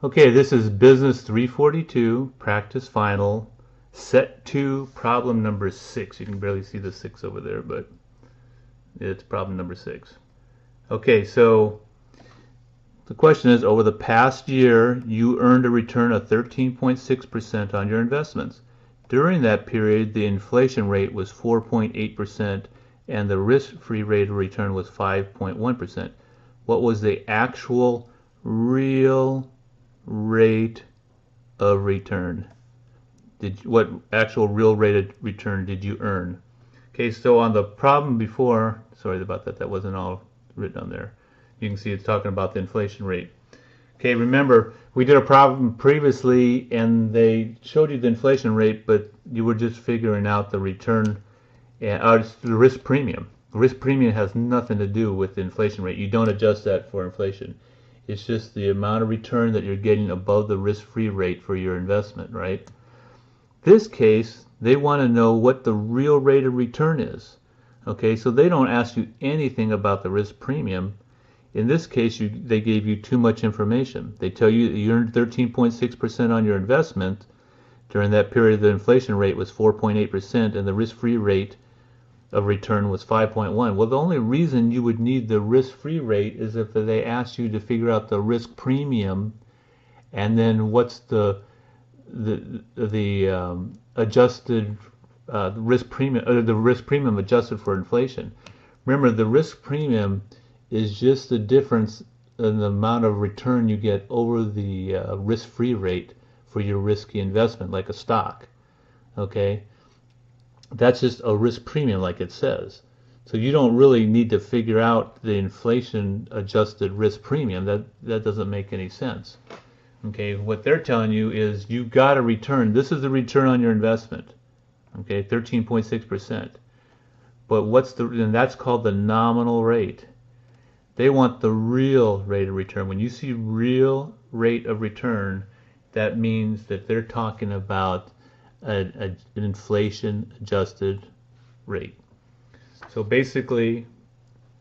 Okay, this is Business 342, Practice Final, Set 2, Problem number 6. You can barely see the 6 over there, but it's problem number 6. Okay, so the question is, over the past year, you earned a return of 13.6% on your investments. During that period, the inflation rate was 4.8% and the risk-free rate of return was 5.1%. What was the actual real rate of return? What actual real rate of return did you earn? Okay, so on the problem before, sorry about that, that wasn't all written on there. You can see it's talking about the inflation rate. Okay, remember, we did a problem previously and they showed you the inflation rate, but you were just figuring out the return, the risk premium. The risk premium has nothing to do with the inflation rate. You don't adjust that for inflation. It's just the amount of return that you're getting above the risk-free rate for your investment, right? This case, they want to know what the real rate of return is. Okay, so they don't ask you anything about the risk premium. In this case, they gave you too much information. They tell you that you earned 13.6% on your investment. During that period, the inflation rate was 4.8% and the risk-free rate of return was 5.1. Well, the only reason you would need the risk-free rate is if they asked you to figure out the risk premium and then what's the adjusted risk premium, the risk premium adjusted for inflation. Remember, the risk premium is just the difference in the amount of return you get over the risk-free rate for your risky investment, like a stock. Okay, that's just a risk premium, like it says. So you don't really need to figure out the inflation-adjusted risk premium. That doesn't make any sense. Okay, what they're telling you is you got a return. This is the return on your investment. Okay, 13.6%. But and that's called the nominal rate. They want the real rate of return. When you see real rate of return, that means that they're talking about an inflation-adjusted rate. So basically,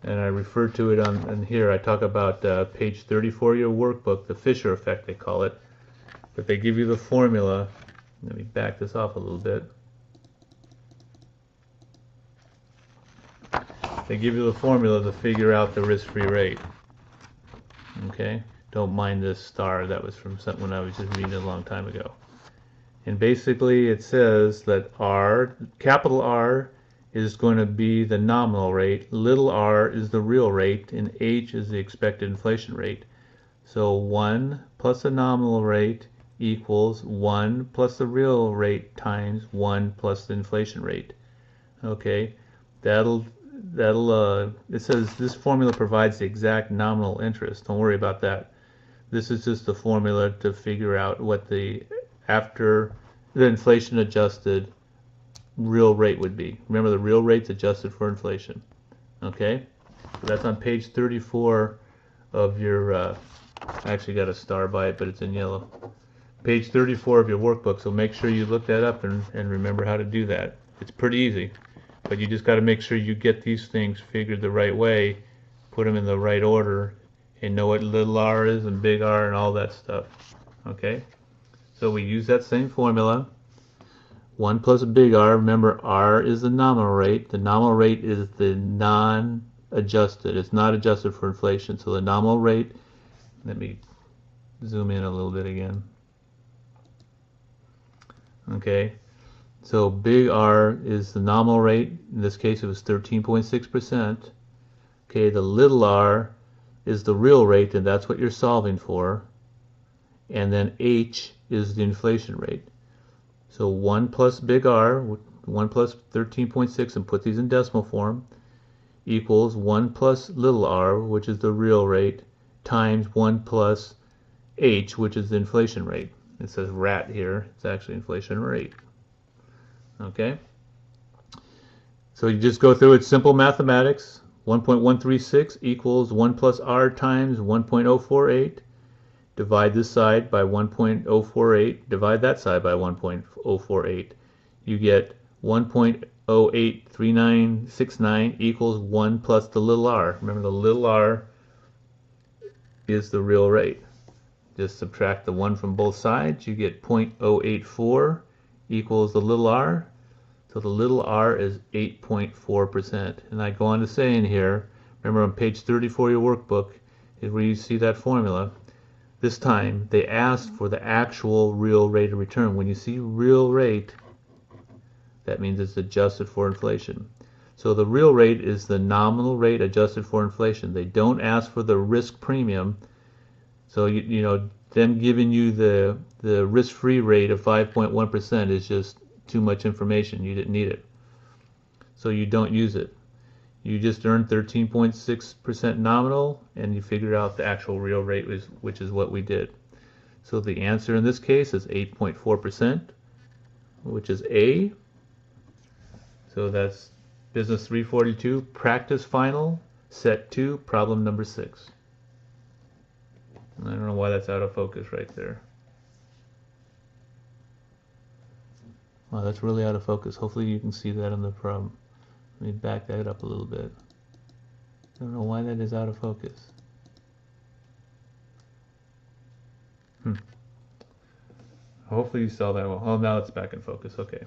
and I refer to it on here, I talk about page 34 of your workbook, the Fisher effect they call it. But they give you the formula. Let me back this off a little bit. They give you the formula to figure out the risk-free rate. Okay? Don't mind this star. That was from something when I was just reading it a long time ago. And basically it says that R, capital R, is going to be the nominal rate, little r is the real rate, and h is the expected inflation rate. So 1 plus the nominal rate equals 1 plus the real rate times 1 plus the inflation rate. Okay, it says this formula provides the exact nominal interest. Don't worry about that. This is just the formula to figure out what the after the inflation adjusted real rate would be. Remember, the real rate's adjusted for inflation. Okay, so that's on page 34 of your I actually got a star by it, but it's in yellow. Page 34 of your workbook, so make sure you look that up and remember how to do that. It's pretty easy, but you just got to make sure you get these things figured the right way, put them in the right order, and know what little r is and big R and all that stuff. Okay, so we use that same formula. 1 plus big R, remember R is the nominal rate. The nominal rate is the non-adjusted. It's not adjusted for inflation. So the nominal rate, let me zoom in a little bit again. Okay, so big R is the nominal rate. In this case it was 13.6%. Okay, the little r is the real rate, and that's what you're solving for. And then H is the inflation rate. So 1 plus big R, 1 plus 13.6, and put these in decimal form, equals 1 plus little r, which is the real rate, times 1 plus H, which is the inflation rate. It says RAT here. It's actually inflation rate. Okay? So you just go through it, simple mathematics. 1.136 equals 1 plus R times 1.048. Divide this side by 1.048, divide that side by 1.048. You get 1.083969 equals 1 plus the little r. Remember, the little r is the real rate. Just subtract the 1 from both sides. You get 0.084 equals the little r. So the little r is 8.4%. And I go on to say in here, remember on page 34 of your workbook is where you see that formula. This time they asked for the actual real rate of return. When you see real rate, that means it's adjusted for inflation. So the real rate is the nominal rate adjusted for inflation. They don't ask for the risk premium. So you know, them giving you the risk-free rate of 5.1% is just too much information. You didn't need it. So you don't use it. You just earn 13.6% nominal, and you figure out the actual real rate, which is what we did. So the answer in this case is 8.4%, which is A. So that's Business 342, Practice Final, Set 2, Problem number 6. I don't know why that's out of focus right there. Wow, that's really out of focus. Hopefully you can see that in the problem. Let me back that up a little bit. I don't know why that is out of focus. Hopefully you saw that well. Oh, now it's back in focus. Okay.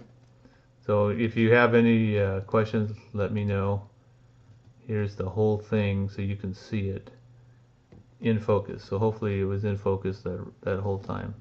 So if you have any questions, let me know. Here's the whole thing so you can see it in focus. So hopefully it was in focus that whole time.